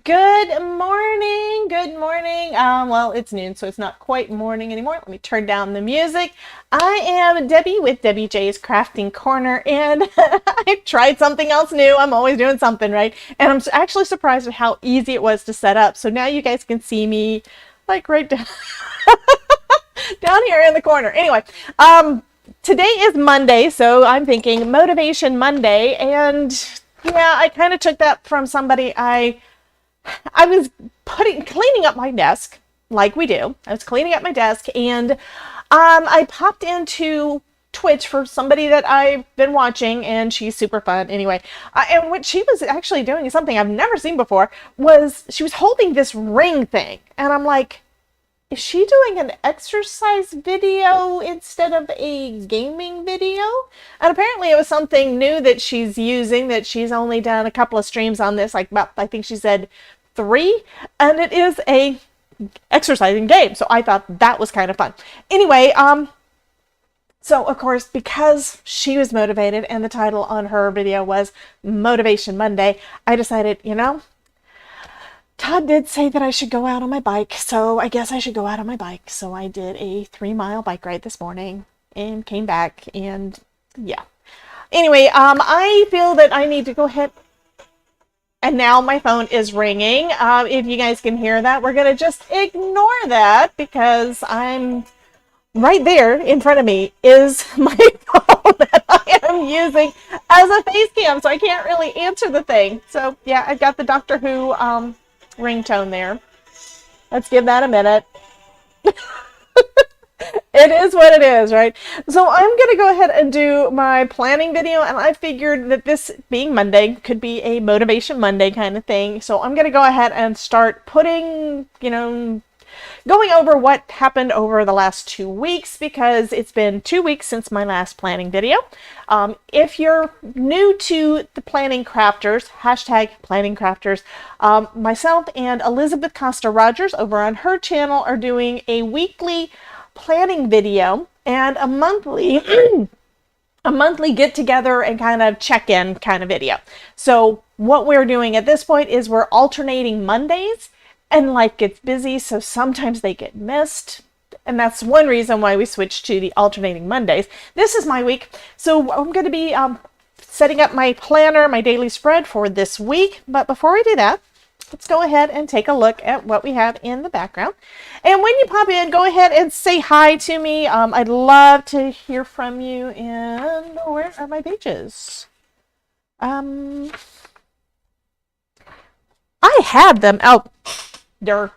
Good morning. Good morning. Well, it's noon, so it's not quite morning anymore. Let me turn down the music. I am Debbie with Debbie J's Crafting Corner, and I tried something else new. I'm always doing something, right? And I'm actually surprised at how easy it was to set up. So now you guys can see me like right down, down here in the corner. Anyway, today is Monday, so I'm thinking Motivation Monday, and yeah, I kind of took that from somebody I was cleaning up my desk, like we do. I was cleaning up my desk, and I popped into Twitch for somebody that I've been watching, and she's super fun. Anyway, and what she was actually doing is something I've never seen before. Was she was holding this ring thing, and I'm like, is she doing an exercise video instead of a gaming video? And apparently it was something new that she's using, that she's only done a couple of streams on this, like about, I think she said 3, and it is a exercising game. So I thought that was kind of fun. Anyway, so of course, because she was motivated and the title on her video was Motivation Monday, I decided, Todd did say that I should go out on my bike, so I guess I should go out on my bike. So I did a 3-mile bike ride this morning and came back, and yeah. Anyway, I feel that I need to go ahead, and now my phone is ringing. If you guys can hear that, we're going to just ignore that because I'm right there in front of me is my phone that I am using as a face cam, so I can't really answer the thing. So yeah, I've got the Doctor Who ringtone there. Let's give that a minute. It is what it is, right? So I'm going to go ahead and do my planning video, and I figured that this being Monday could be a Motivation Monday kind of thing. So I'm going to go ahead and start putting, going over what happened over the last 2 weeks, because it's been 2 weeks since my last planning video. If you're new to the Planning Crafters, hashtag Planning Crafters, myself and Elizabeth Costa Rogers over on her channel are doing a weekly planning video and a monthly a monthly get together and kind of check-in kind of video. So what we're doing at this point is we're alternating Mondays, and life gets busy, so sometimes they get missed. And that's one reason why we switched to the alternating Mondays. This is my week. So I'm going to be setting up my planner, my daily spread for this week. But before we do that, let's go ahead and take a look at what we have in the background. And when you pop in, go ahead and say hi to me. I'd love to hear from you. And where are my pages? I had them out. They're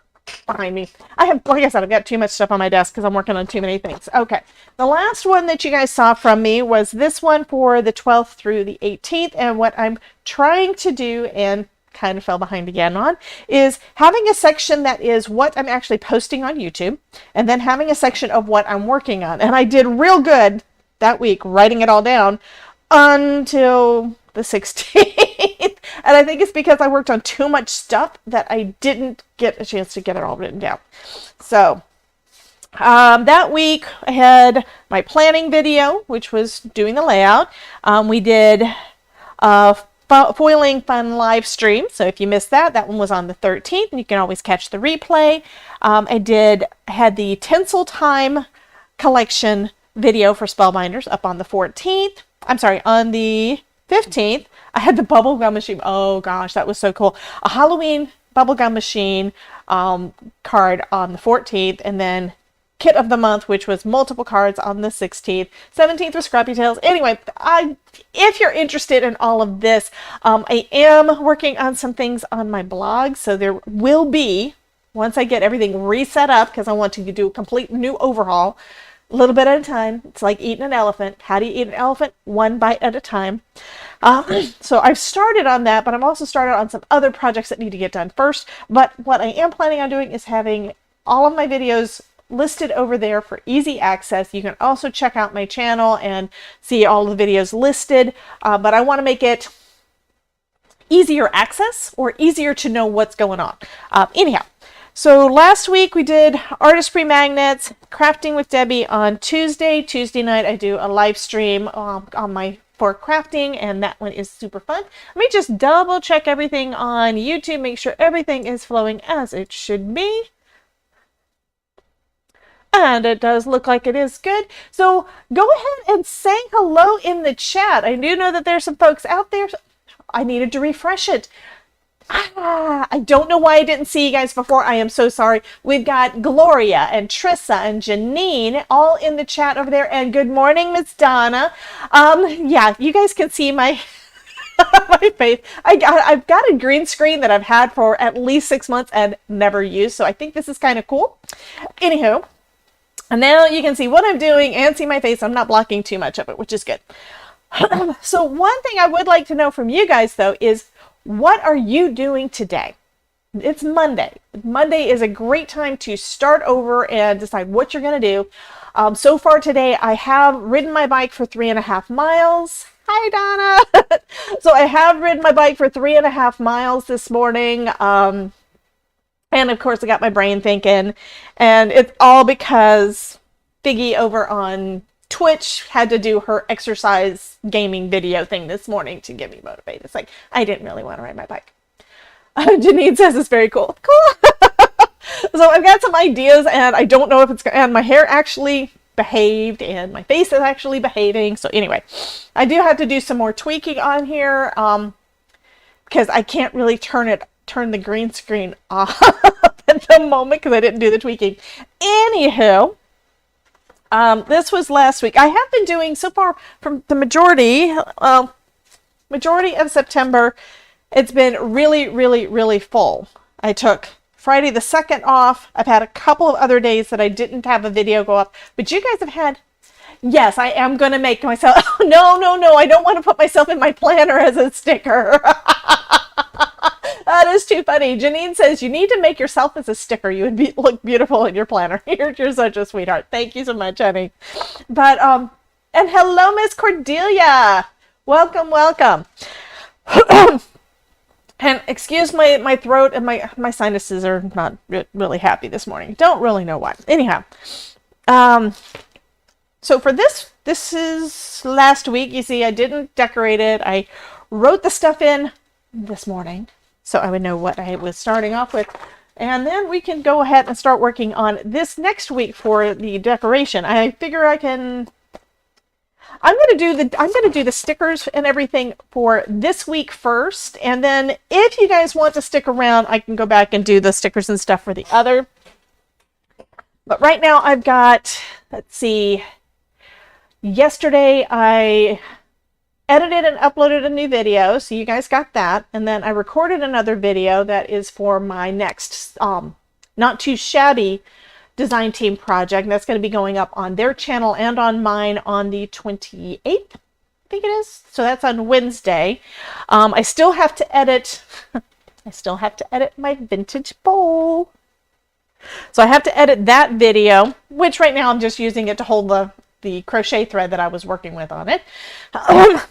behind me. Like I said, I've got too much stuff on my desk because I'm working on too many things. Okay. The last one that you guys saw from me was this one for the 12th through the 18th. And what I'm trying to do, and kind of fell behind again on, is having a section that is what I'm actually posting on YouTube, and then having a section of what I'm working on. And I did real good that week writing it all down until the 16th. And I think it's because I worked on too much stuff that I didn't get a chance to get it all written down. So that week I had my planning video, which was doing the layout. We did foiling fun live stream. So if you missed that, that one was on the 13th, and you can always catch the replay. I had the Tinsel Time collection video for Spellbinders up on the 14th. I'm sorry, on the 15th. I had the bubblegum machine. Oh gosh, that was so cool. A Halloween bubblegum machine card on the 14th, and then Kit of the Month, which was multiple cards, on the 16th. 17th was Scrappy Tales. Anyway, if you're interested in all of this, I am working on some things on my blog. So there will be, once I get everything reset up, because I want to do a complete new overhaul, a little bit at a time. It's like eating an elephant. How do you eat an elephant? One bite at a time. So I've started on that, but I'm also started on some other projects that need to get done first. But what I am planning on doing is having all of my videos listed over there for easy access. You can also check out my channel and see all the videos listed, but I want to make it easier access, or easier to know what's going on. Anyhow, so last week we did artistry magnets, crafting with Debbie on Tuesday. Tuesday night I do a live stream on my for crafting, and that one is super fun. Let me just double check everything on YouTube, make sure everything is flowing as it should be. And it does look like it is good. So go ahead and say hello in the chat. I do know that there's some folks out there. I needed to refresh it. I don't know why I didn't see you guys before. I am so sorry. We've got Gloria and Trissa and Janine all in the chat over there. And good morning, Miss Donna. Yeah, you guys can see my my face. I've got a green screen that I've had for at least 6 months and never used. So I think this is kind of cool. Anywho. And now you can see what I'm doing and see my face. I'm not blocking too much of it, which is good. So one thing I would like to know from you guys, though, is what are you doing today? It's Monday. Monday is a great time to start over and decide what you're going to do. So far today, I have ridden my bike for 3.5 miles. Hi, Donna. So I have ridden my bike for 3.5 miles this morning. And of course, I got my brain thinking, and it's all because Figgy over on Twitch had to do her exercise gaming video thing this morning to get me motivated. It's like, I didn't really want to ride my bike. Janine says it's very cool. Cool. So I've got some ideas, and I don't know if it's, and my hair actually behaved, and my face is actually behaving. So anyway, I do have to do some more tweaking on here, because I can't really turn the green screen off at the moment because I didn't do the tweaking. Anywho, this was last week. I have been doing so far from the majority of September. It's been really, really, really full. I took Friday the 2nd off. I've had a couple of other days that I didn't have a video go up, but you guys have had. Yes, I am going to make myself. Oh, no. I don't want to put myself in my planner as a sticker. That is too funny. Janine says, you need to make yourself as a sticker. You would look beautiful in your planner. You're such a sweetheart. Thank you so much, honey. But, and hello, Miss Cordelia. Welcome. And excuse my throat and my sinuses are not really happy this morning. Don't really know why. Anyhow, so for this is last week. You see, I didn't decorate it. I wrote the stuff in this morning, so I would know what I was starting off with. And then we can go ahead and start working on this next week for the decoration. I figure I'm going to do the stickers and everything for this week first. And then if you guys want to stick around, I can go back and do the stickers and stuff for the other. But right now I've got, let's see, yesterday I edited and uploaded a new video, so you guys got that. And then I recorded another video that is for my next not too shabby design team project. And that's going to be going up on their channel and on mine on the 28th, I think it is. So that's on Wednesday. I still have to edit. I still have to edit my vintage bowl. So I have to edit that video, which right now I'm just using it to hold the crochet thread that I was working with on it.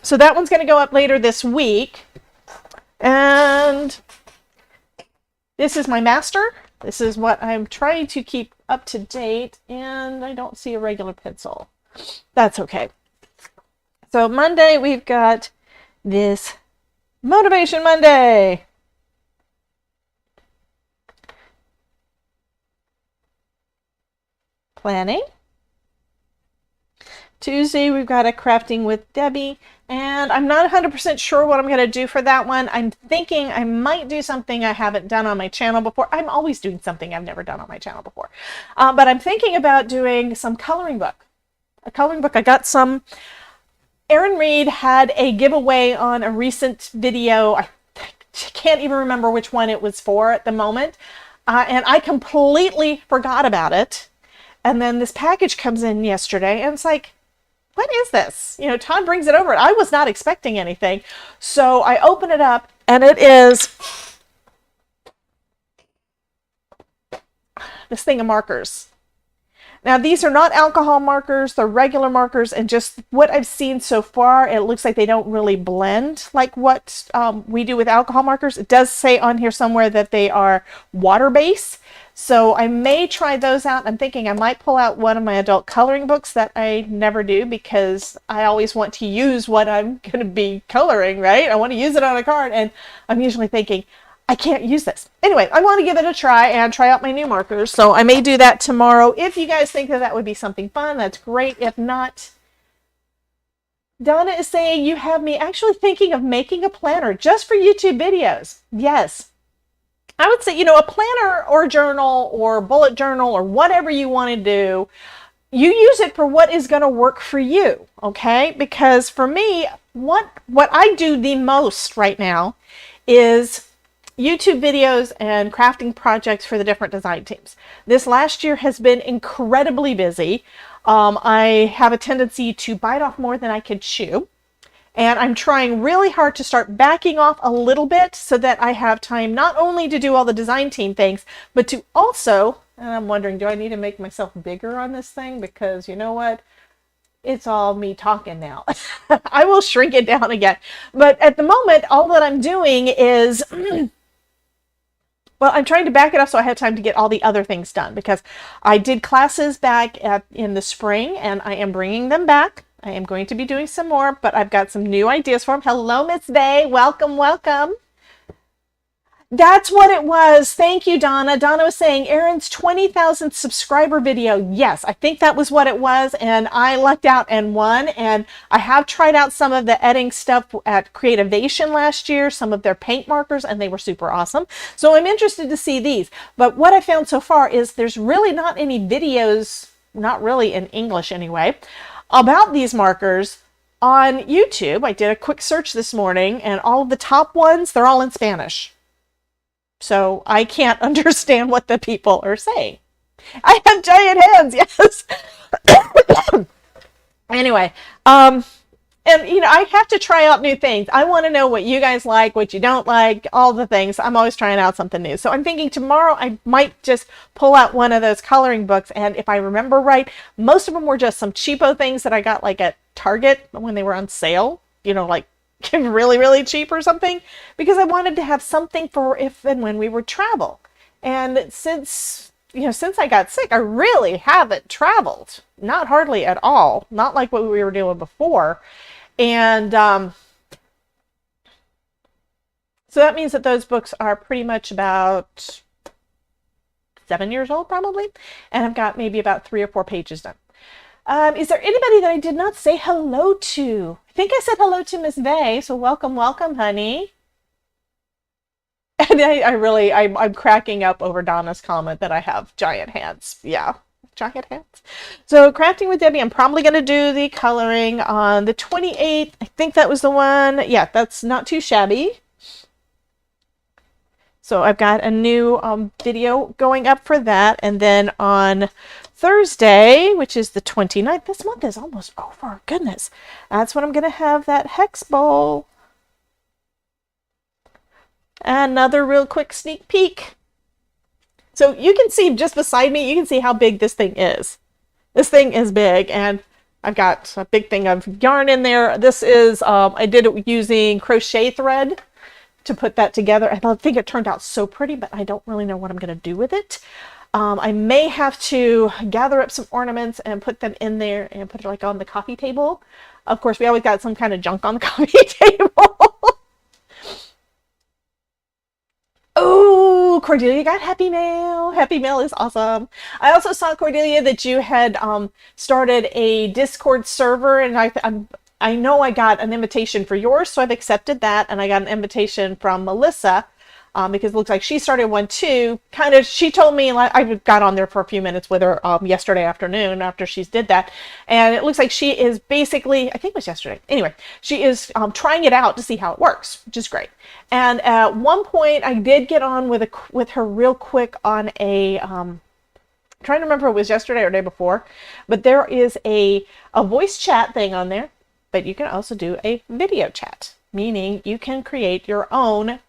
So that one's going to go up later this week. And this is my master. This is what I'm trying to keep up to date, and I don't see a regular pencil. That's okay. So Monday, we've got this Motivation Monday. Planning. Tuesday, we've got a crafting with Debbie, and I'm not 100% sure what I'm going to do for that one. I'm thinking I might do something I haven't done on my channel before. I'm always doing something I've never done on my channel before. But I'm thinking about doing some coloring book. A coloring book. I got some. Erin Reed had a giveaway on a recent video. I can't even remember which one it was for at the moment. And I completely forgot about it. And then this package comes in yesterday, and it's like, what is this? You know, Todd brings it over. I was not expecting anything. So I open it up, and it is this thing of markers. Now, these are not alcohol markers. They're regular markers. And just what I've seen so far, it looks like they don't really blend like what we do with alcohol markers. It does say on here somewhere that they are water-based. So I may try those out. I'm thinking I might pull out one of my adult coloring books that I never do because I always want to use what I'm going to be coloring, right? I want to use it on a card, and I'm usually thinking, I can't use this. Anyway, I want to give it a try and try out my new markers. So I may do that tomorrow. If you guys think that would be something fun, that's great. If not, Donna is saying you have me actually thinking of making a planner just for YouTube videos. Yes. I would say, a planner or journal or bullet journal or whatever you want to do, you use it for what is going to work for you, okay? Because for me, what I do the most right now is YouTube videos and crafting projects for the different design teams. This last year has been incredibly busy. I have a tendency to bite off more than I could chew. And I'm trying really hard to start backing off a little bit so that I have time not only to do all the design team things, but to also, and I'm wondering, do I need to make myself bigger on this thing? Because you know what? It's all me talking now. I will shrink it down again. But at the moment, all that I'm doing is... Well, I'm trying to back it up so I have time to get all the other things done because I did classes back in the spring and I am bringing them back. I am going to be doing some more, but I've got some new ideas for them. Hello, Miss Bay. Welcome, welcome. That's what it was. Thank you, Donna. Donna was saying Erin's 20,000 subscriber video. Yes, I think that was what it was, and I lucked out and won. And I have tried out some of the editing stuff at Creativation last year, some of their paint markers, and they were super awesome. So I'm interested to see these. But what I found so far is there's really not any videos, not really in English anyway, about these markers on YouTube. I did a quick search this morning, and all of the top ones, they're all in Spanish. So I can't understand what the people are saying. I have giant hands, yes. Anyway, and I have to try out new things. I want to know what you guys like, what you don't like, all the things. I'm always trying out something new. So I'm thinking tomorrow I might just pull out one of those coloring books. And if I remember right, most of them were just some cheapo things that I got like at Target when they were on sale, like really, really cheap or something, because I wanted to have something for if and when we would travel. And since I got sick, I really haven't traveled. Not hardly at all. Not like what we were doing before. And so that means that those books are pretty much about 7 years old, probably. And I've got maybe about 3 or 4 pages done. Is there anybody that I did not say hello to? I think I said hello to Miss Vay, so welcome, welcome, honey. And I'm cracking up over Donna's comment that I have giant hands. Yeah, giant hands. So Crafting with Debbie, I'm probably going to do the coloring on the 28th. I think that was the one. Yeah, that's not too shabby. So I've got a new video going up for that. And then on Thursday, which is the 29th, this month is almost over. Goodness. That's when I'm going to have that Hex Bowl. Another real quick sneak peek. So you can see just beside me, you can see how big this thing is. This thing is big, and I've got a big thing of yarn in there. This is, I did it using crochet thread to put that together. I think it turned out so pretty, but I don't really know what I'm going to do with it. I may have to gather up some ornaments and put them in there and put it like on the coffee table. Of course, we always got some kind of junk on the coffee table. Oh, Cordelia got Happy Mail. Happy Mail is awesome. I also saw, Cordelia, that you had started a Discord server, and I know I got an invitation for yours, so I've accepted that, and I got an invitation from Melissa because it looks like she started one too. She told me, I got on there for a few minutes with her yesterday afternoon after she did that, and it looks like she is basically, I think it was yesterday. Anyway, she is trying it out to see how it works, which is great. And at one point, I did get on with her real quick on a, I'm trying to remember if it was yesterday or day before, but there is a voice chat thing on there, but you can also do a video chat, meaning you can create your own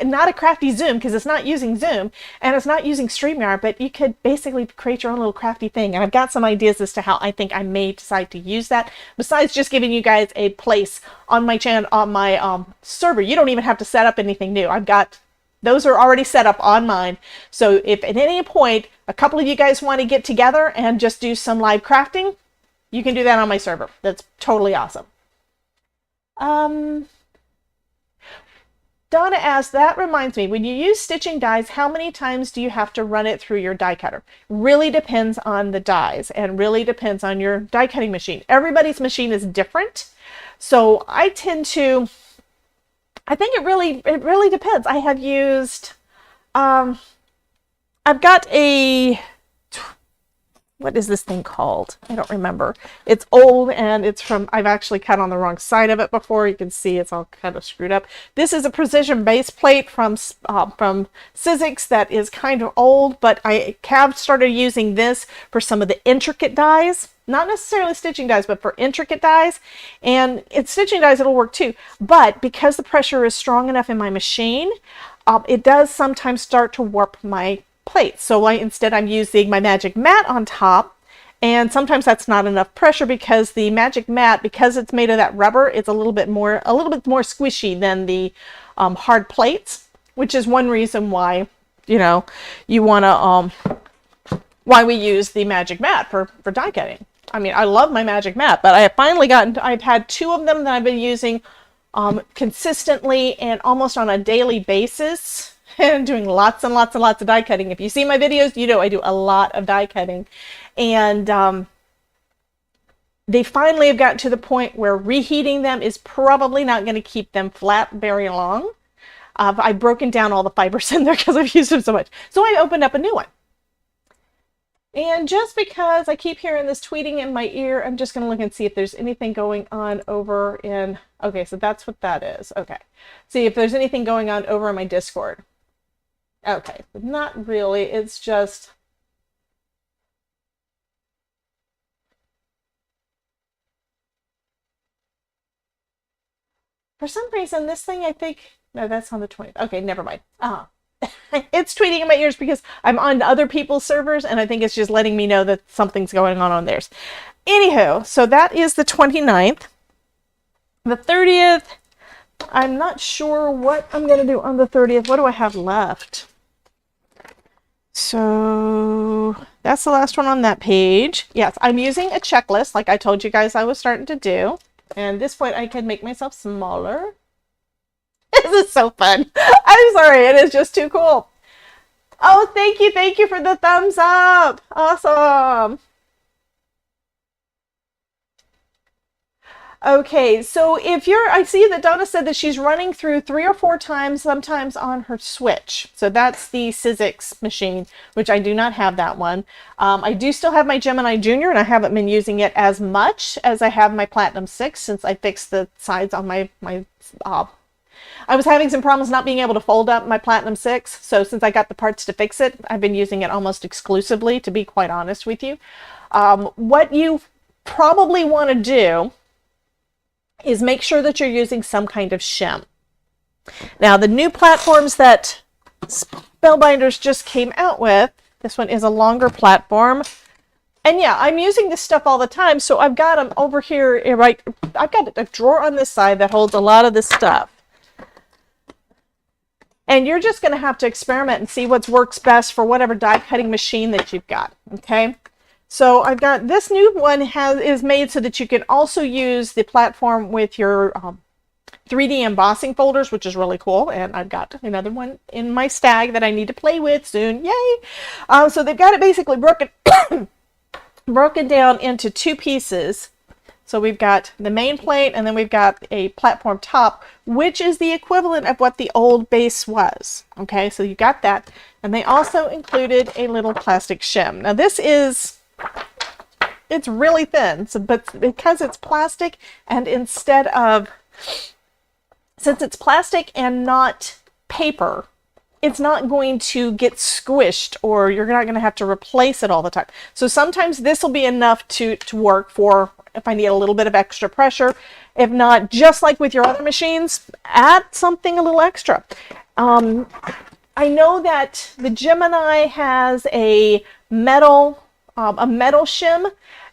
not a crafty Zoom, because it's not using Zoom and it's not using StreamYard, but you could basically create your own little crafty thing. And I've got some ideas as to how I think I may decide to use that, besides just giving you guys a place on my channel, on my server. You don't even have to set up anything new. I've got Those are already set up on mine. So if at any point a couple of you guys want to get together and just do some live crafting, you can do that on my server. That's totally awesome. Donna asked, that reminds me, when you use stitching dies, how many times do you have to run it through your die cutter? Really depends on the dies and really depends on your die cutting machine. Everybody's machine is different. So I tend to, I think it really depends. I have used, I've got a, what is this thing called? I don't remember. It's old and it's from, I've actually cut on the wrong side of it before. You can see it's all kind of screwed up. This is a precision base plate from Sizzix that is kind of old, but I have started using this for some of the intricate dies. Not necessarily stitching dies, but for intricate dies. And it's stitching dies, it'll work too. But because the pressure is strong enough in my machine, it does sometimes start to warp my plate. So I'm using my magic mat on top, and sometimes that's not enough pressure because the magic mat, because it's made of that rubber, it's a little bit more squishy than the hard plates, which is one reason why, you know, you want to why we use the magic mat for die cutting. I mean, I love my magic mat, but I've had 2 of them that I've been using consistently and almost on a daily basis. And doing lots and lots and lots of die cutting. If you see my videos, you know I do a lot of die cutting. And they finally have gotten to the point where reheating them is probably not going to keep them flat very long. I've broken down all the fibers in there because I've used them so much. So I opened up a new one. And just because I keep hearing this tweeting in my ear, I'm just going to look and see if there's anything going on over in... Okay, so that's what that is. Okay. See if there's anything going on over in my Discord. Okay, not really. It's just... For some reason, this thing, I think... No, that's on the 20th. Okay, never mind. It's tweeting in my ears because I'm on other people's servers, and I think it's just letting me know that something's going on theirs. Anywho, so that is the 29th. The 30th, I'm not sure what I'm going to do on the 30th. What do I have left? So that's the last one on that page. Yes, I'm using a checklist like I told you guys I was starting to do. And at this point I can make myself smaller. This is so fun. I'm sorry, it is just too cool. Oh, thank you for the thumbs up. Awesome. Okay, so I see that Donna said that she's running through 3 or 4 times, sometimes on her Switch. So that's the Sizzix machine, which I do not have that one. I do still have my Gemini Junior, and I haven't been using it as much as I have my Platinum 6 since I fixed the sides on my I was having some problems not being able to fold up my Platinum 6, so since I got the parts to fix it, I've been using it almost exclusively, to be quite honest with you. What you probably want to do is make sure that you're using some kind of shim. Now, the new platforms that Spellbinders just came out with, this one is a longer platform. And yeah, I'm using this stuff all the time, so I've got them over here, right? I've got a drawer on this side that holds a lot of this stuff. And you're just going to have to experiment and see what works best for whatever die cutting machine that you've got, okay? So I've got this new one is made so that you can also use the platform with your 3D embossing folders, which is really cool. And I've got another one in my stag that I need to play with soon. Yay! So they've got it basically broken down into 2 pieces. So we've got the main plate and then we've got a platform top, which is the equivalent of what the old base was. Okay, so you got that. And they also included a little plastic shim. Now this is... It's really thin, so, but because it's plastic and since it's plastic and not paper, it's not going to get squished or you're not going to have to replace it all the time. So sometimes this will be enough to work for if I need a little bit of extra pressure. If not, just like with your other machines, add something a little extra. I know that the Gemini has a metal shim,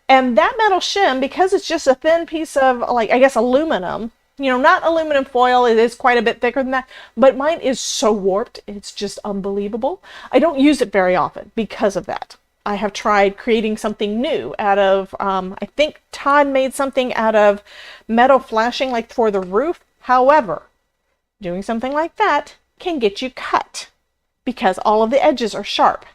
and that metal shim, because it's just a thin piece of, like, I guess aluminum, You know, not aluminum foil. It is quite a bit thicker than that, but mine is so warped. It's just unbelievable. I don't use it very often because of that. I have tried creating something new out of, I think Todd made something out of metal flashing like for the roof. However, doing something like that can get you cut because all of the edges are sharp.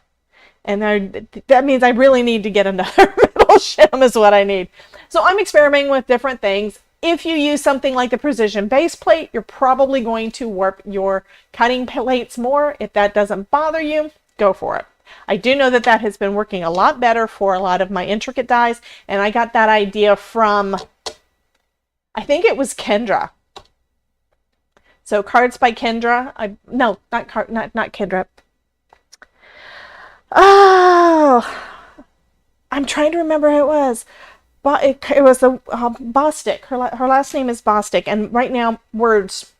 And that means I really need to get another metal shim is what I need. So I'm experimenting with different things. If you use something like the precision base plate, you're probably going to warp your cutting plates more. If that doesn't bother you, go for it. I do know that that has been working a lot better for a lot of my intricate dies, and I got that idea from, I think it was Kendra. So Cards by Kendra. No, not Kendra. Oh, I'm trying to remember who it was. But it was the Bostic. Her last name is Bostic, and right now words.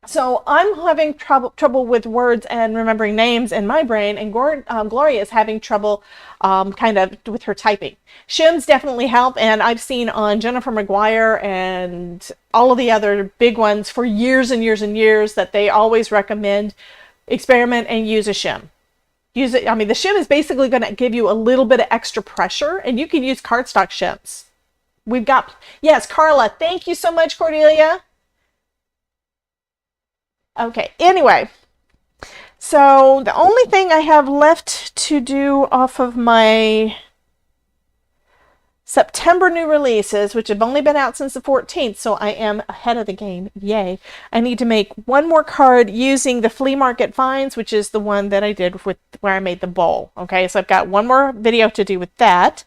So I'm having trouble with words and remembering names in my brain, and Gloria is having trouble kind of with her typing. Shims definitely help, and I've seen on Jennifer McGuire and all of the other big ones for years and years and years that they always recommend experiment and use a shim. Use it. I mean, the shim is basically going to give you a little bit of extra pressure, and you can use cardstock shims. We've got, yes, Carla. Thank you so much, Cordelia. Okay, anyway, so the only thing I have left to do off of my September new releases, which have only been out since the 14th, so I am ahead of the game, yay. I need to make one more card using the Flea Market Finds, which is the one that I did with where I made the bowl. Okay, so I've got one more video to do with that.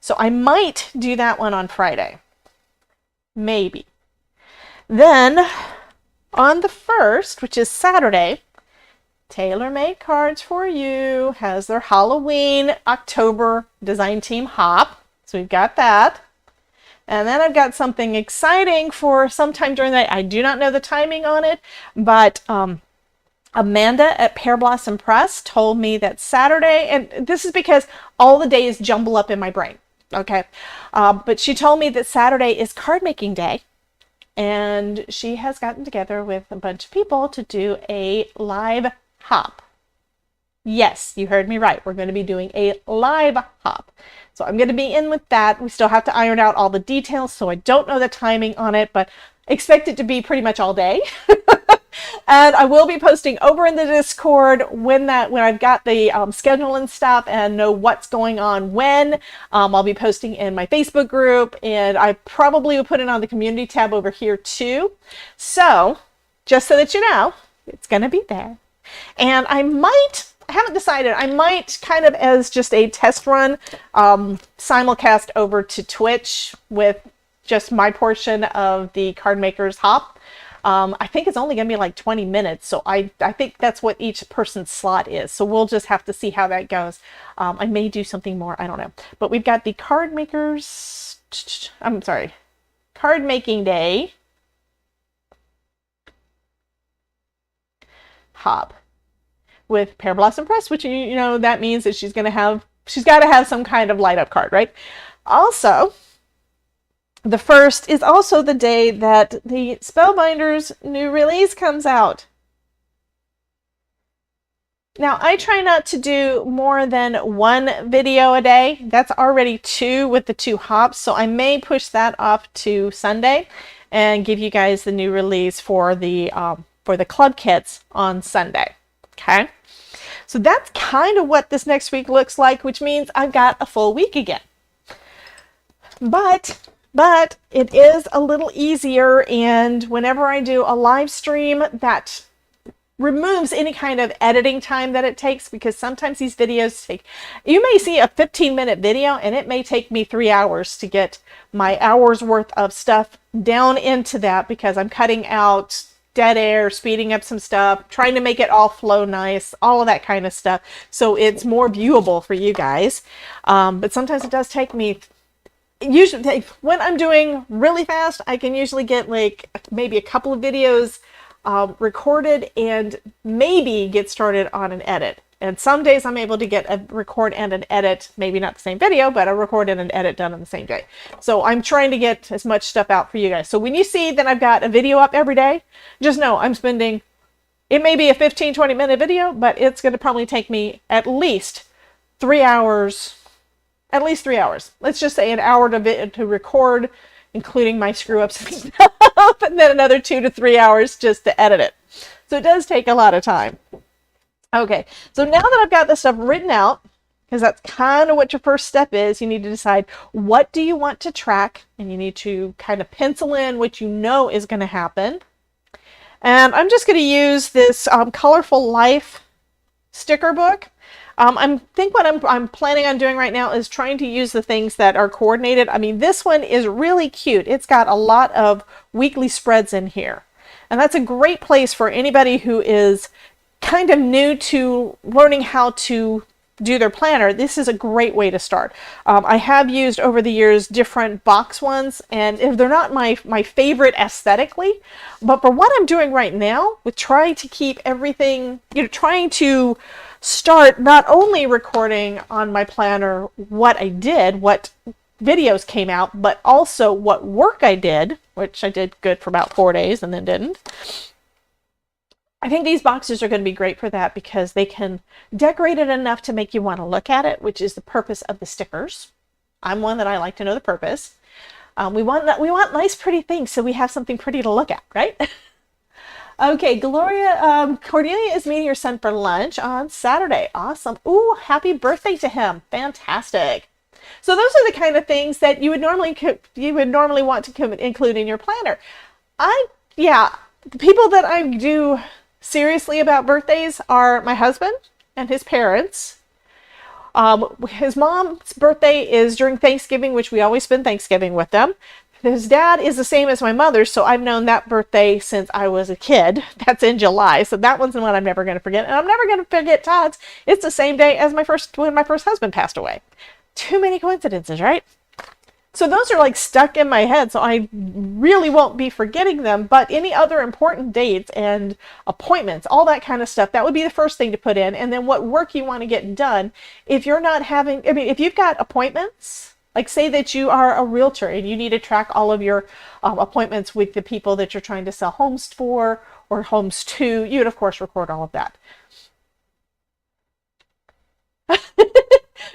So I might do that one on Friday. Maybe. Then on the 1st, which is Saturday, Tailor Made Cards for You has their Halloween October design team hop. So we've got that. And then I've got something exciting for sometime during the night. I do not know the timing on it, but Amanda at Pear Blossom Press told me that Saturday, and this is because all the days jumble up in my brain, okay? But she told me that Saturday is card making day, and she has gotten together with a bunch of people to do a live hop. Yes, you heard me right. We're going to be doing a live hop. So I'm going to be in with that. We still have to iron out all the details, so I don't know the timing on it, but expect it to be pretty much all day. And I will be posting over in the Discord when I've got the schedule and stuff and know what's going on when. I'll be posting in my Facebook group, and I probably will put it on the community tab over here too. So just so that you know, it's going to be there. And I haven't decided, I might kind of as just a test run simulcast over to Twitch with just my portion of the Card Makers Hop. I think it's only going to be like 20 minutes, so I think that's what each person's slot is. So we'll just have to see how that goes. I may do something more, I don't know. But we've got the Card Making Day hop with Pear Blossom Press, which you know that means that she's got to have some kind of light up card, right? Also, the 1st is also the day that the Spellbinders new release comes out. Now, I try not to do more than one video a day. That's already 2 with the 2 hops, so I may push that off to Sunday and give you guys the new release for the club kits on Sunday. Okay, so that's kind of what this next week looks like, which means I've got a full week again. But it is a little easier, and whenever I do a live stream, that removes any kind of editing time that it takes, because sometimes these videos you may see a 15-minute video and it may take me 3 hours to get my hour's worth of stuff down into that, because I'm cutting out dead air, speeding up some stuff, trying to make it all flow nice, all of that kind of stuff, so it's more viewable for you guys. But sometimes it does take me, usually when I'm doing really fast, I can usually get like maybe a couple of videos recorded and maybe get started on an edit. And some days I'm able to get a record and an edit, maybe not the same video, but a record and an edit done on the same day. So I'm trying to get as much stuff out for you guys. So when you see that I've got a video up every day, just know I'm spending, it may be a 15-20 minute video, but it's going to probably take me at least 3 hours, at least 3 hours. Let's just say an hour to record, including my screw ups and stuff, and then another 2 to 3 hours just to edit it. So it does take a lot of time. Okay, so now that I've got this stuff written out, because that's kind of what your first step is, you need to decide what do you want to track, and you need to kind of pencil in what you know is going to happen. And I'm just going to use this Colorful Life sticker book. I think what I'm planning on doing right now is trying to use the things that are coordinated. I mean, this one is really cute. It's got a lot of weekly spreads in here. And that's a great place for anybody who is kind of new to learning how to do their planner. This is a great way to start. I have used over the years different box ones, and they're not my favorite aesthetically, but for what I'm doing right now with trying to keep everything, trying to start not only recording on my planner what I did, what videos came out, but also what work I did, which I did good for about 4 days and then didn't. I think these boxes are going to be great for that because they can decorate it enough to make you want to look at it, which is the purpose of the stickers. I'm one that I like to know the purpose. We want nice, pretty things, so we have something pretty to look at, right? Okay, Cordelia is meeting your son for lunch on Saturday. Awesome. Ooh, happy birthday to him. Fantastic. So those are the kind of things that you would normally want to include in your planner. The people that I do seriously about birthdays are my husband and his parents. His mom's birthday is during Thanksgiving, which we always spend Thanksgiving with them. His dad is the same as my mother's, so I've known that birthday since I was a kid. That's in July, so that one's the one I'm never going to forget. And I'm never going to forget Todd's. It's the same day as when my first husband passed away. Too many coincidences, right? So those are like stuck in my head, so I really won't be forgetting them, but any other important dates and appointments, all that kind of stuff, that would be the first thing to put in. And then what work you want to get done. If you're not having, if you've got appointments, like say that you are a realtor and you need to track all of your appointments with the people that you're trying to sell homes for or homes to, you would of course record all of that.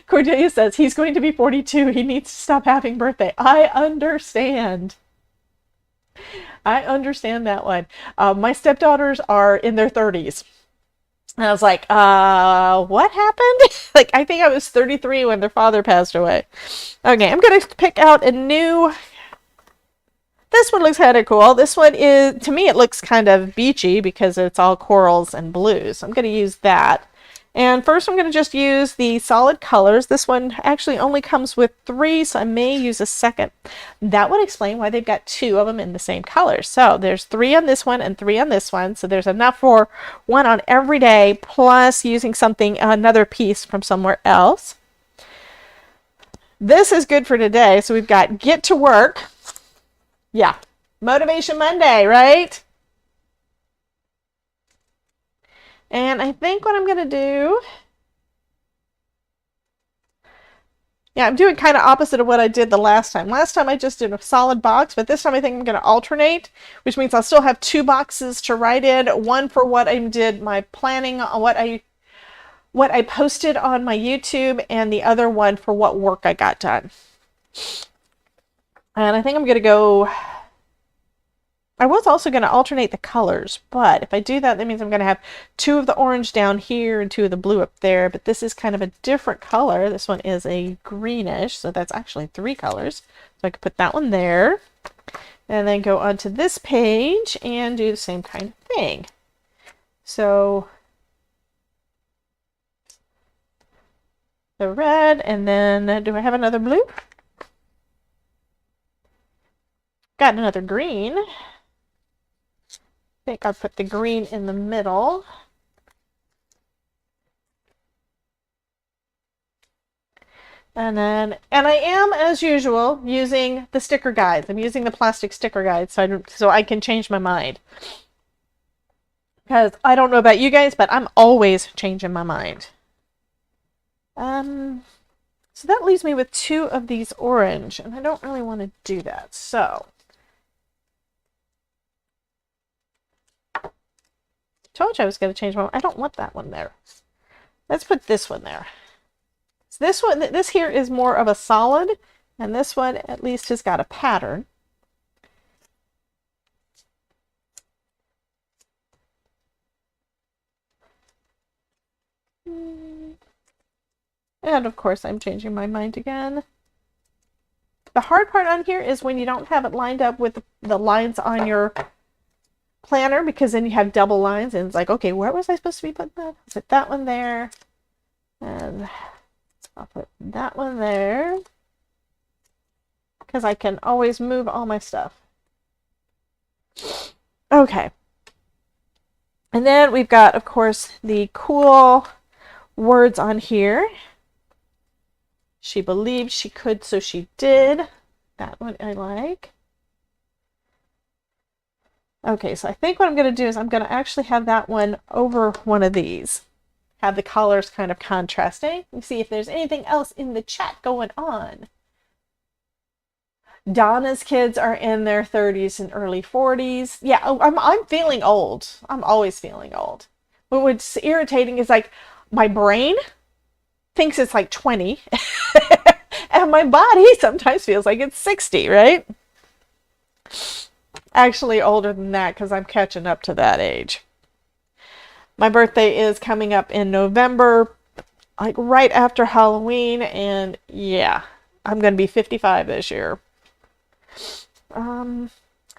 Cordelia says he's going to be 42. He needs to stop having birthday. I understand. I understand that one. My stepdaughters are in their 30s. And I was like, what happened? Like, I think I was 33 when their father passed away. Okay, I'm going to pick out a new... This one looks kind of cool. This one is, to me, it looks kind of beachy because it's all corals and blues. I'm going to use that. And first I'm going to just use the solid colors. This one actually only comes with 3, so I may use a second. That would explain why they've got 2 of them in the same color. So there's 3 on this one and 3 on this one. So there's enough for 1 on every day, plus using another piece from somewhere else. This is good for today. So we've got get to work. Yeah, Motivation Monday, right? And I think what I'm going to do, I'm doing kind of opposite of what I did the last time. Last time I just did a solid box, but this time I think I'm going to alternate, which means I'll still have 2 boxes to write in. One for what I did, my planning, what I posted on my YouTube, and the other one for what work I got done. And I think I'm going to go... I was also going to alternate the colors, but if I do that, that means I'm going to have 2 of the orange down here and 2 of the blue up there, but this is kind of a different color. This one is a greenish, so that's actually 3 colors. So I could put that one there, and then go onto this page and do the same kind of thing. So the red, and then do I have another blue? Got another green. I think I'll put the green in the middle. And I am, as usual, using the sticker guides. I'm using the plastic sticker guides so I can change my mind. Because I don't know about you guys, but I'm always changing my mind. So that leaves me with 2 of these orange, and I don't really want to do that. So told you I was going to change my. I don't want that one there. Let's put this one there. So this here is more of a solid, and this one at least has got a pattern. And of course I'm changing my mind again. The hard part on here is when you don't have it lined up with the lines on your planner, because then you have double lines and it's like, okay, where was I supposed to be putting that? I'll put that one there, and I'll put that one there, because I can always move all my stuff. Okay. And then we've got, of course, the cool words on here. She believed she could, so she did. That one I like. Okay, so I think what I'm going to do is I'm going to actually have that one over one of these. Have the colors kind of contrasting. Let me see if there's anything else in the chat going on. Donna's kids are in their 30s and early 40s. Yeah, I'm feeling old. I'm always feeling old. But what's irritating is like my brain thinks it's like 20 and my body sometimes feels like it's 60, right? Actually older than that, because I'm catching up to that age. My birthday is coming up in November, like right after Halloween, and yeah, I'm going to be 55 this year.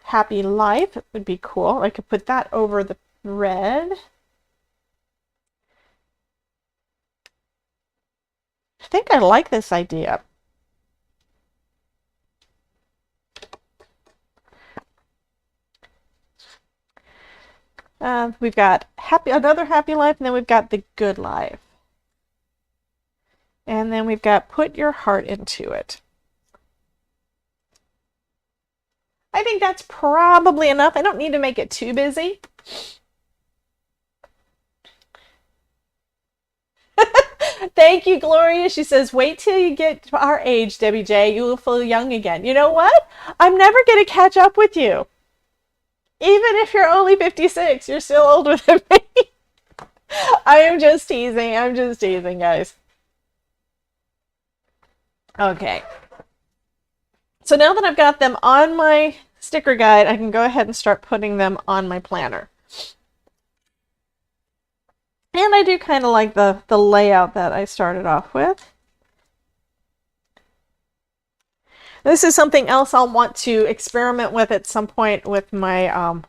Happy Life would be cool. I could put that over the red. I think I like this idea. We've got another happy life, and then we've got the good life. And then we've got put your heart into it. I think that's probably enough. I don't need to make it too busy. Thank you, Gloria. She says, wait till you get to our age, Debbie J. You will feel young again. You know what? I'm never going to catch up with you. Even if you're only 56, you're still older than me. I am just teasing. I'm just teasing, guys. Okay. So now that I've got them on my sticker guide, I can go ahead and start putting them on my planner. And I do kind of like the layout that I started off with. This is something else I'll want to experiment with at some point with my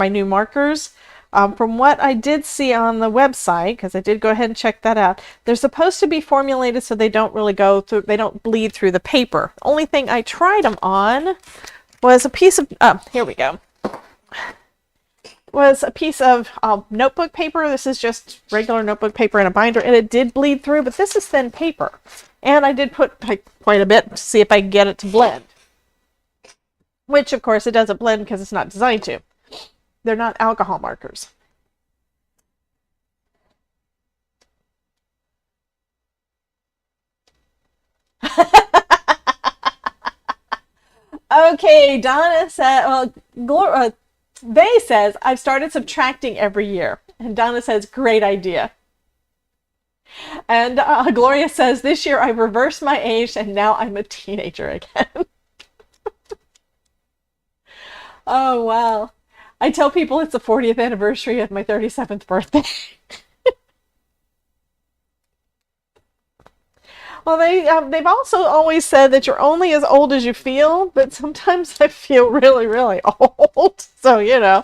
new markers. From what I did see on the website, because I did go ahead and check that out, they're supposed to be formulated so they don't really go through, they don't bleed through the paper. The only thing I tried them on was a piece of, here we go, was a piece of notebook paper. This is just regular notebook paper in a binder, and it did bleed through, but this is thin paper. And I did put quite a bit to see if I can get it to blend. Which, of course, it doesn't blend because it's not designed to. They're not alcohol markers. Okay, Donna said, well, They says, I've started subtracting every year. And Donna says, great idea. And Gloria says, this year I reversed my age and now I'm a teenager again. Oh, wow. I tell people it's the 40th anniversary of my 37th birthday. Well, they've also always said that you're only as old as you feel, but sometimes I feel really, really old. So, you know,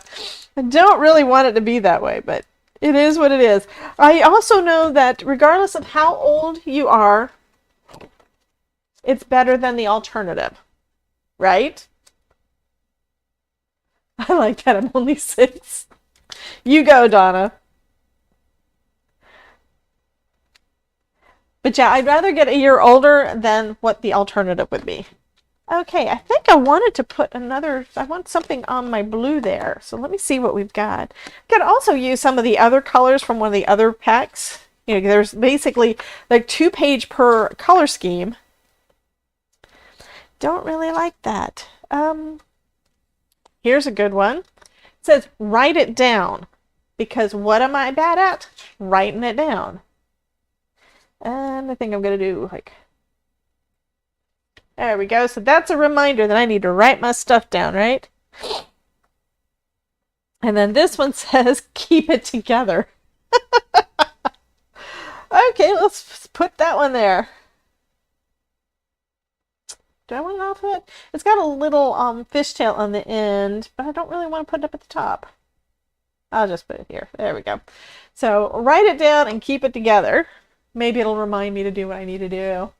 I don't really want it to be that way, but it is what it is. I also know that regardless of how old you are, it's better than the alternative, right? I like that I'm only 6. You go, Donna. But yeah, I'd rather get a year older than what the alternative would be. Okay, I think I wanted to put I want something on my blue there. So let me see what we've got. I could also use some of the other colors from one of the other packs. You know, there's basically like 2-page per color scheme. Don't really like that. Here's a good one. It says, write it down. Because what am I bad at? Writing it down. And I think I'm going to do like... There we go. So that's a reminder that I need to write my stuff down, right? And then this one says, keep it together. Okay, let's put that one there. Do I want it off of it? It's got a little fishtail on the end, but I don't really want to put it up at the top. I'll just put it here. There we go. So write it down and keep it together. Maybe it'll remind me to do what I need to do.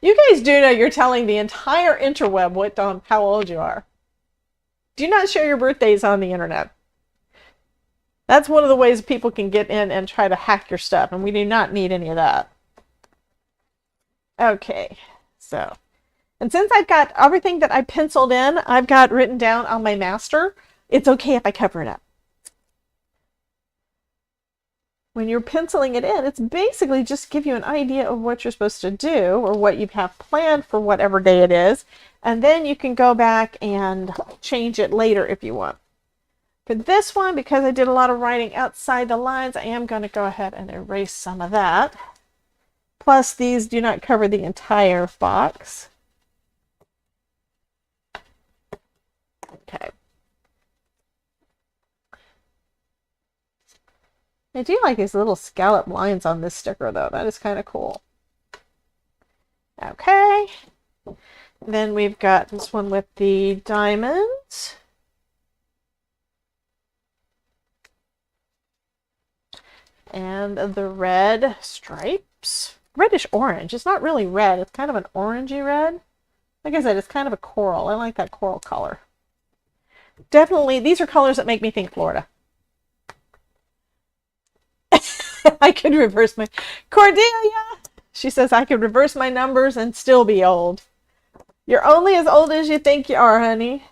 You guys do know you're telling the entire interweb what how old you are. Do not share your birthdays on the internet. That's one of the ways people can get in and try to hack your stuff, and we do not need any of that. Okay, so, and since I've got everything that I penciled in, I've got written down on my master, it's okay if I cover it up. When you're penciling it in, it's basically just give you an idea of what you're supposed to do or what you have planned for whatever day it is, and then you can go back and change it later if you want. For this one, because I did a lot of writing outside the lines, I am going to go ahead and erase some of that. Plus, these do not cover the entire box. Okay. I do like these little scallop lines on this sticker, though. That is kind of cool. Okay. Then we've got this one with the diamonds. And the red stripes. Reddish orange. It's not really red. It's kind of an orangey red. Like I said, it's kind of a coral. I like that coral color. Definitely, these are colors that make me think Florida. I could reverse my... Cordelia! She says, I could reverse my numbers and still be old. You're only as old as you think you are, honey.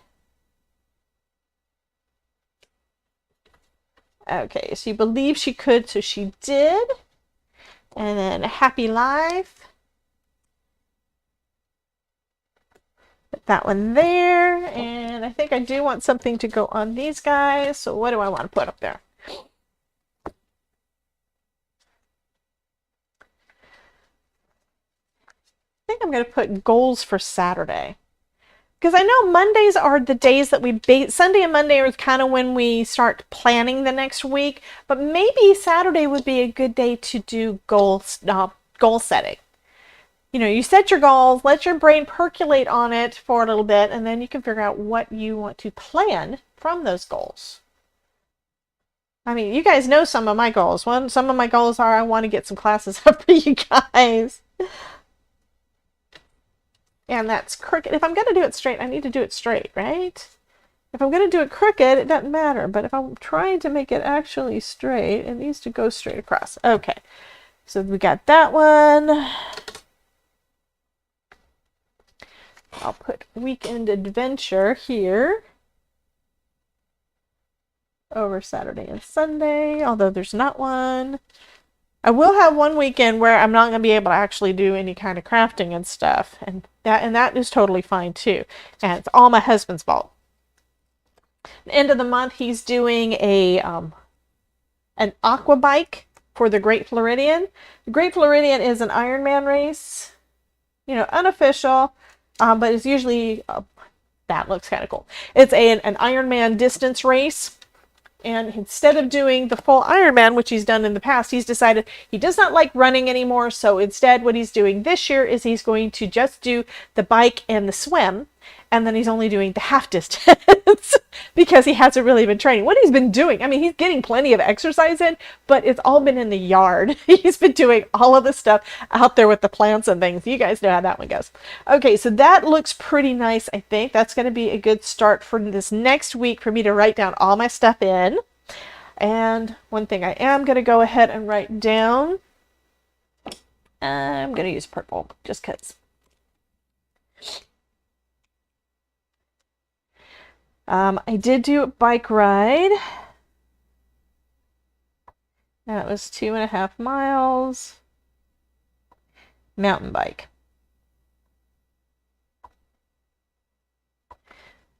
Okay, she believed she could, so she did. And then Happy Life. Put that one there. And I think I do want something to go on these guys. So what do I want to put up there? I think I'm going to put goals for Saturday. Because I know Mondays are the days that Sunday and Monday are kind of when we start planning the next week. But maybe Saturday would be a good day to do goal setting. You know, you set your goals, let your brain percolate on it for a little bit, and then you can figure out what you want to plan from those goals. I mean, you guys know some of my goals. Some of my goals are I want to get some classes up for you guys. And that's crooked. If I'm going to do it straight, I need to do it straight, right? If I'm going to do it crooked, it doesn't matter. But if I'm trying to make it actually straight, it needs to go straight across. Okay. So we got that one. I'll put Weekend Adventure here. Over Saturday and Sunday, although there's not one. I will have one weekend where I'm not going to be able to actually do any kind of crafting and stuff. And that is totally fine too. And it's all my husband's fault. The end of the month, he's doing an aqua bike for the Great Floridian. The Great Floridian is an Ironman race. You know, unofficial, but it's usually, that looks kind of cool. It's an Ironman distance race. And instead of doing the full Ironman, which he's done in the past, he's decided he does not like running anymore. So instead, what he's doing this year is he's going to just do the bike and the swim. And then he's only doing the half distance because he hasn't really been training. What he's been doing, I mean, he's getting plenty of exercise in, but it's all been in the yard. He's been doing all of the stuff out there with the plants and things. You guys know how that one goes. Okay, so that looks pretty nice, I think. That's going to be a good start for this next week for me to write down all my stuff in. And one thing I am going to go ahead and write down, I'm going to use purple just because. I did do a bike ride. That was 2.5 miles. Mountain bike.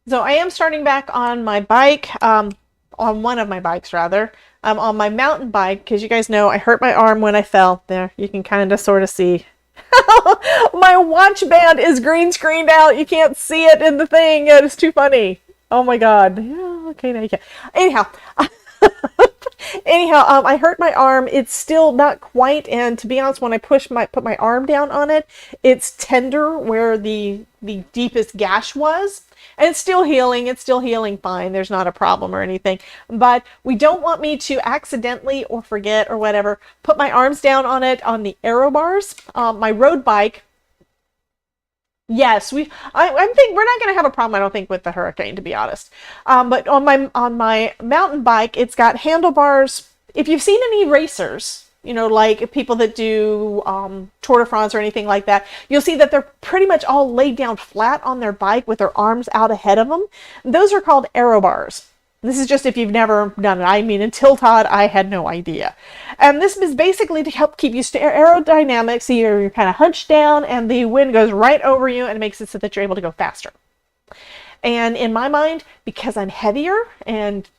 So I am starting back on my bike, on one of my bikes rather. I'm on my mountain bike because you guys know I hurt my arm when I fell. There, you can kind of sort of see. My watch band is green screened out. You can't see it in the thing. It is too funny. Oh my god. Yeah, okay, now you can. Anyhow, I hurt my arm. It's still not quite, and to be honest, when I put my arm down on it, it's tender where the deepest gash was. And it's still healing. It's still healing fine. There's not a problem or anything. But we don't want me to accidentally or forget or whatever put my arms down on it on the aero bars. My road bike. Yes, I think we're not going to have a problem, I don't think, with the Hurricane, to be honest. But on my mountain bike, it's got handlebars. If you've seen any racers, you know, like people that do Tour de France or anything like that, you'll see that they're pretty much all laid down flat on their bike with their arms out ahead of them. Those are called aero bars. This is just if you've never done it. I mean, until Todd, I had no idea. And this is basically to help keep you aerodynamic, so you're kind of hunched down and the wind goes right over you and it makes it so that you're able to go faster. And in my mind, because I'm heavier and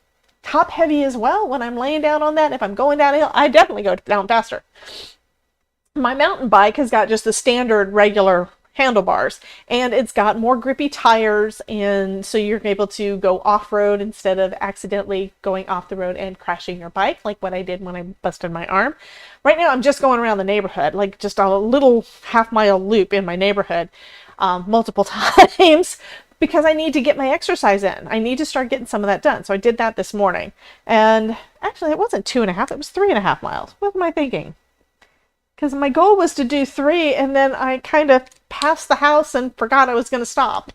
top heavy as well, when I'm laying down on that, if I'm going downhill, I definitely go down faster. My mountain bike has got just the standard regular handlebars, and it's got more grippy tires, and so you're able to go off-road instead of accidentally going off the road and crashing your bike like what I did when I busted my arm. Right now I'm just going around the neighborhood, like just a little half-mile loop in my neighborhood multiple times because I need to get my exercise in. I need to start getting some of that done. So I did that this morning, and actually it wasn't 2.5, it was 3.5 miles. What am I thinking? Because my goal was to do 3, and then I kind of passed the house and forgot I was going to stop.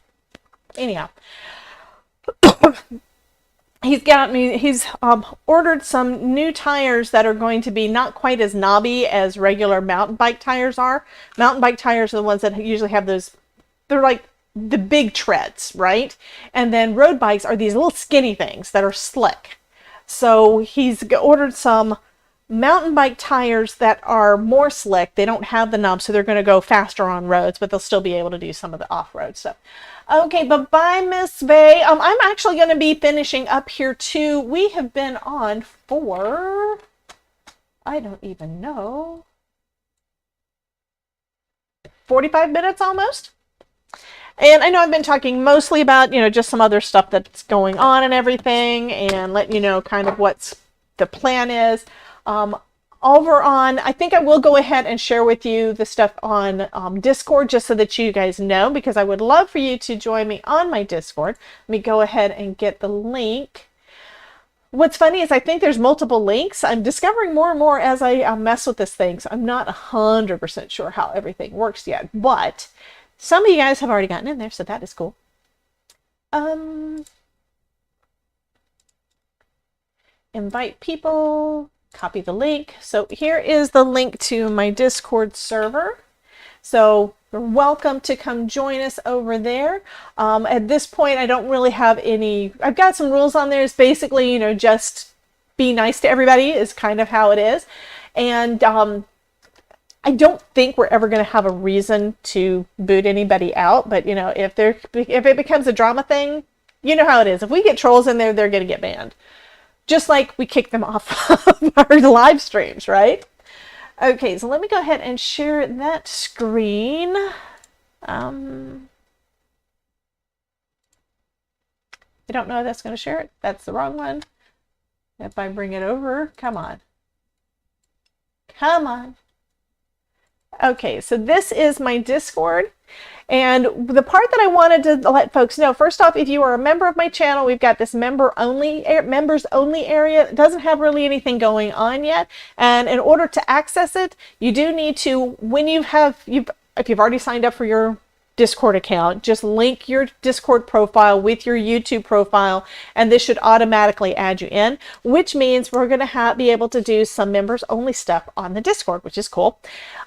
Anyhow, he's ordered some new tires that are going to be not quite as knobby as regular mountain bike tires are. Mountain bike tires are the ones that usually have those, they're like the big treads, right? And then road bikes are these little skinny things that are slick. So he's ordered some mountain bike tires that are more slick. They don't have the knobs, so they're going to go faster on roads, but they'll still be able to do some of the off-road stuff. Okay, bye-bye, Miss Vay. I'm actually going to be finishing up here too. We have been on for, I don't even know, 45 minutes almost. And I know I've been talking mostly about, you know, just some other stuff that's going on and everything, and letting you know kind of what's the plan is. Over on, I think I will go ahead and share with you the stuff on Discord, just so that you guys know, because I would love for you to join me on my Discord. Let me go ahead and get the link. What's funny is I think there's multiple links. I'm discovering more and more as I mess with this thing, so I'm not 100% sure how everything works yet, but some of you guys have already gotten in there, so that is cool. Invite people. Copy the link. So here is the link to my Discord server. So you're welcome to come join us over there. At this point, I don't really have any, I've got some rules on there. It's basically, you know, just be nice to everybody is kind of how it is. And I don't think we're ever going to have a reason to boot anybody out. But, you know, if it becomes a drama thing, you know how it is. If we get trolls in there, they're going to get banned. Just like we kick them off of our live streams, right? Okay, so let me go ahead and share that screen. I don't know if that's going to share it. That's the wrong one. If I bring it over, come on. Come on. Okay, so this is my Discord. And the part that I wanted to let folks know, first off, if you are a member of my channel, we've got this members only area. It doesn't have really anything going on yet. And in order to access it, you do need to, when if you've already signed up for your Discord account. Just link your Discord profile with your YouTube profile, and this should automatically add you in, which means we're going to be able to do some members only stuff on the Discord, which is cool.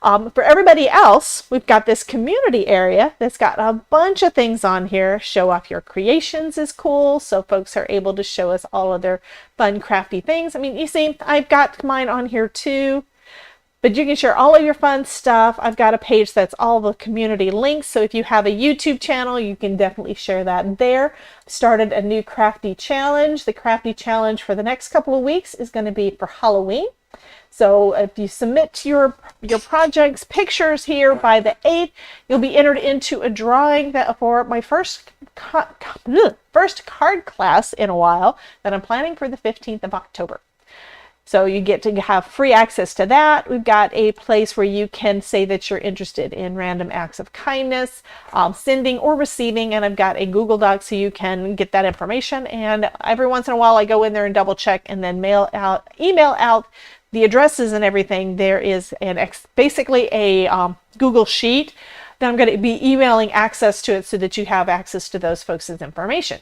For everybody else, we've got this community area that's got a bunch of things on here. Show off your creations is cool, so folks are able to show us all of their fun crafty things. I mean, you see, I've got mine on here too. But you can share all of your fun stuff. I've got a page that's all the community links. So if you have a YouTube channel, you can definitely share that there. Started a new crafty challenge. The crafty challenge for the next couple of weeks is going to be for Halloween. So if you submit your projects, pictures here by the 8th, you'll be entered into a drawing that for my first card class in a while that I'm planning for the 15th of October. So you get to have free access to that. We've got a place where you can say that you're interested in random acts of kindness, sending or receiving, and I've got a Google Doc so you can get that information. And every once in a while I go in there and double check and then email out the addresses and everything. There is basically a Google Sheet that I'm going to be emailing access to it so that you have access to those folks' information.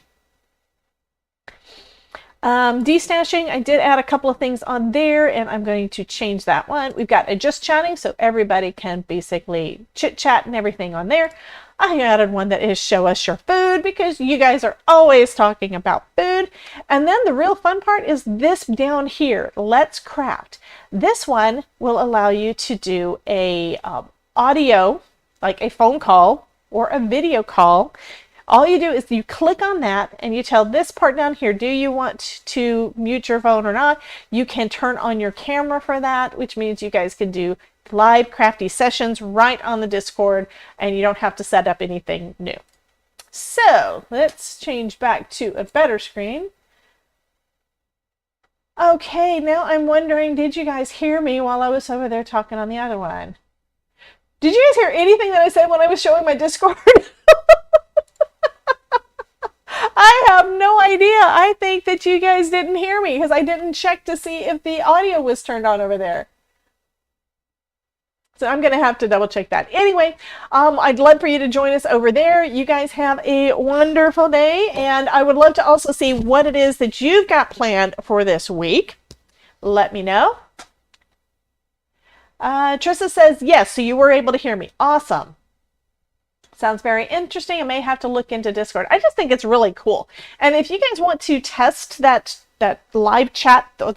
Destashing, I did add a couple of things on there, and I'm going to change that one. We've got a just chatting, so everybody can basically chit chat and everything on there. I added one that is show us your food, because you guys are always talking about food. And then the real fun part is this down here, Let's Craft. This one will allow you to do a audio, like a phone call or a video call. All you do is you click on that and you tell this part down here, do you want to mute your phone or not? You can turn on your camera for that, which means you guys can do live crafty sessions right on the Discord, and you don't have to set up anything new. So let's change back to a better screen. Okay, now I'm wondering, did you guys hear me while I was over there talking on the other one? Did you guys hear anything that I said when I was showing my Discord? I have no idea. I think that you guys didn't hear me because I didn't check to see if the audio was turned on over there. So I'm going to have to double check that. Anyway, I'd love for you to join us over there. You guys have a wonderful day, and I would love to also see what it is that you've got planned for this week. Let me know. Trissa says, yes, so you were able to hear me. Awesome. Sounds very interesting. I may have to look into Discord. I just think it's really cool. And if you guys want to test that live chat, or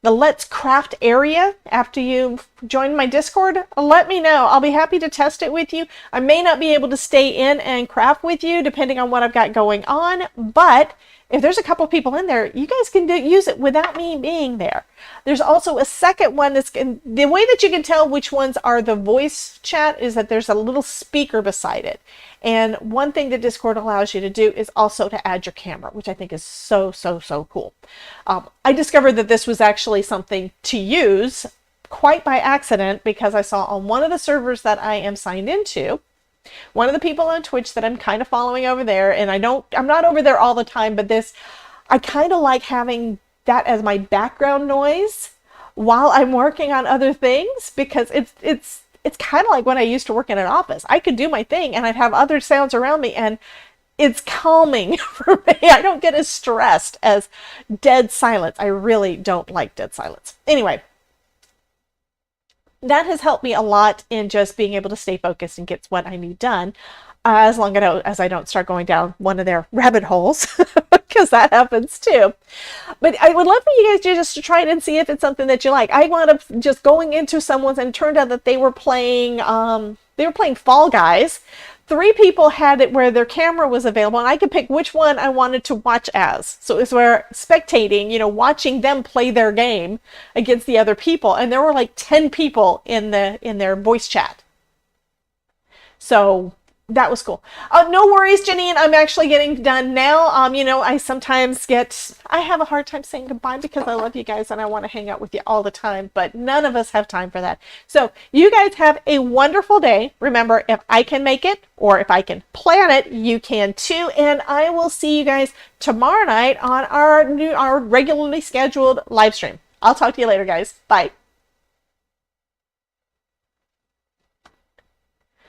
the Let's Craft area after you join my Discord, let me know. I'll be happy to test it with you. I may not be able to stay in and craft with you depending on what I've got going on, but if there's a couple of people in there, you guys can use it without me being there. There's also a second one that's, the way that you can tell which ones are the voice chat is that there's a little speaker beside it. And one thing that Discord allows you to do is also to add your camera, which I think is so, so, so cool. I discovered that this was actually something to use quite by accident because I saw on one of the servers that I am signed into, one of the people on Twitch that I'm kind of following over there, and I'm not over there all the time, but I kind of like having that as my background noise while I'm working on other things, because it's kind of like when I used to work in an office. I could do my thing and I'd have other sounds around me, and it's calming for me. I don't get as stressed as dead silence. I really don't like dead silence. Anyway, that has helped me a lot in just being able to stay focused and get what I need done, as long as I don't start going down one of their rabbit holes, because that happens too. But I would love for you guys just to try it and see if it's something that you like. I wound up just going into someone's, and it turned out that they were playing Fall Guys. 3 people had it where their camera was available, and I could pick which one I wanted to watch as. So it's where spectating, watching them play their game against the other people. And there were like 10 people in their voice chat. So that was cool. No worries, Janine. I'm actually getting done now. I sometimes I have a hard time saying goodbye because I love you guys and I want to hang out with you all the time, but none of us have time for that. So you guys have a wonderful day. Remember, if I can make it or if I can plan it, you can too. And I will see you guys tomorrow night on our regularly scheduled live stream. I'll talk to you later, guys. Bye.